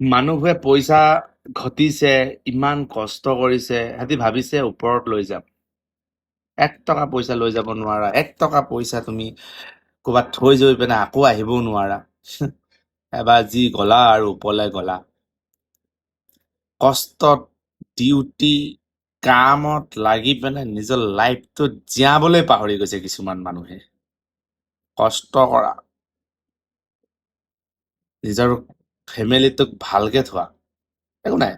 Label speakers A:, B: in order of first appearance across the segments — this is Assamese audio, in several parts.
A: মানুহে পইচা ঘটিছে, ইমান কষ্ট কৰিছে, সিহঁতি ভাবিছে ওপৰত লৈ যাম। 1 টকা পইচা লৈ যাব নোৱাৰা। 1 টকা পইচা তুমি ক'ৰবাত থৈ গৈ পিনে আকৌ আহিবও নোৱাৰা। এবাৰ যি গলা আৰু ওপৰলৈ গলা। কষ্টত, ডিউটি, কামত লাগি পিনে নিজৰ লাইফটো জীয়াবলৈ পাহৰি গৈছে কিছুমান মানুহে। কষ্ট কৰা, নিজৰ ফেমিলিটোক ভালকে থোৱা, একো নাই।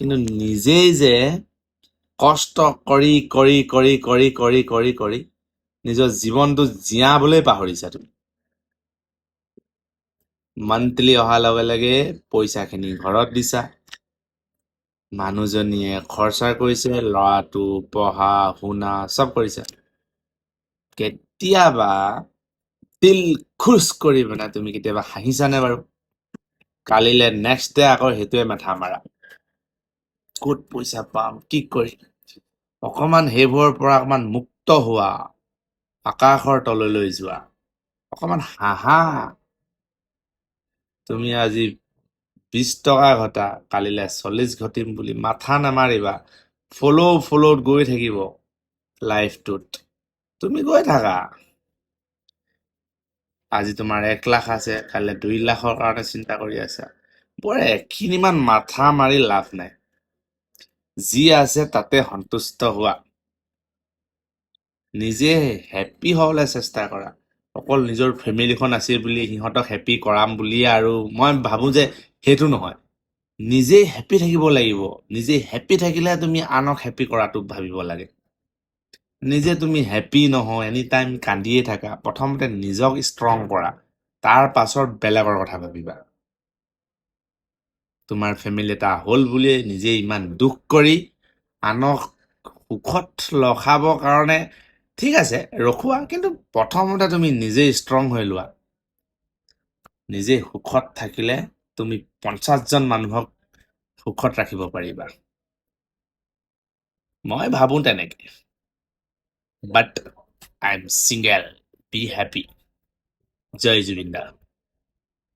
A: কিন্তু নিজেই যে কষ্ট কৰি কৰি কৰি কৰি কৰি কৰি কৰি নিজৰ জীৱনটো জীয়াবলৈ পাহৰিছা তুমি। মান্থলি অহাৰ লগে লগে পইচাখিনি ঘৰত দিছা, মানুহজনীয়ে খৰচা কৰিছে, ল'ৰাটো পঢ়া শুনা চব কৰিছে। কেতিয়াবা দিল খুচ কৰি পিনে তুমি কেতিয়াবা হাঁহিছানে বাৰু? কালিলে নেক্সট ডে আকৌ সেইটোৱে মাথা মাৰা, ক'ত পইচা পাম, কি কৰিম। অকমান সেইবোৰৰ পৰা অকমান মুক্ত হোৱা, আকাশৰ তললৈ যোৱা, অকমান হাঁহা। তুমি আজি 20 টকা ঘটা, কালিলে 40 ঘটিম বুলি মাথা নামাৰিবা। ফ্ল'ত গৈ থাকিব লাইফটোত। তুমি গৈ থাকা। আজি তোমাৰ 1 লাখ আছে, কাইলৈ 2 লাখৰ কাৰণে চিন্তা কৰি আছা। বৰ এখিনিমান মাথা মাৰি লাভ নাই। যি আছে তাতে সন্তুষ্ট হোৱা। নিজে হেপ্পী হ'বলৈ চেষ্টা কৰা। অকল নিজৰ ফেমিলিখন আছে বুলি সিহঁতক হেপ্পী কৰাম বুলিয়ে আৰু মই ভাবোঁ যে সেইটো নহয়। নিজেই হেপ্পী থাকিব লাগিব। নিজে হেপ্পী থাকিলে তুমি আনক হেপ্পী কৰাটোক ভাবিব লাগে। নিজে তুমি হেপ্পী নহয়, এনি টাইম কান্দিয়ে থাকা। প্ৰথমতে নিজক ষ্ট্ৰং কৰা, তাৰ পাছত বেলেগৰ কথা ভাবিবা। তোমাৰ ফেমিলি এটা হ'ল বুলিয়ে নিজে ইমান দুখ কৰি আনক সুখত ৰখাবৰ কাৰণে ঠিক আছে ৰখোৱা, কিন্তু প্ৰথমতে তুমি নিজে ষ্ট্ৰং হৈ লোৱা। নিজে সুখত থাকিলে তুমি 50জন মানুহক সুখত ৰাখিব পাৰিবা। মই ভাবোঁ তেনেকে। But I am single, be happy. জয় জুবিন দা।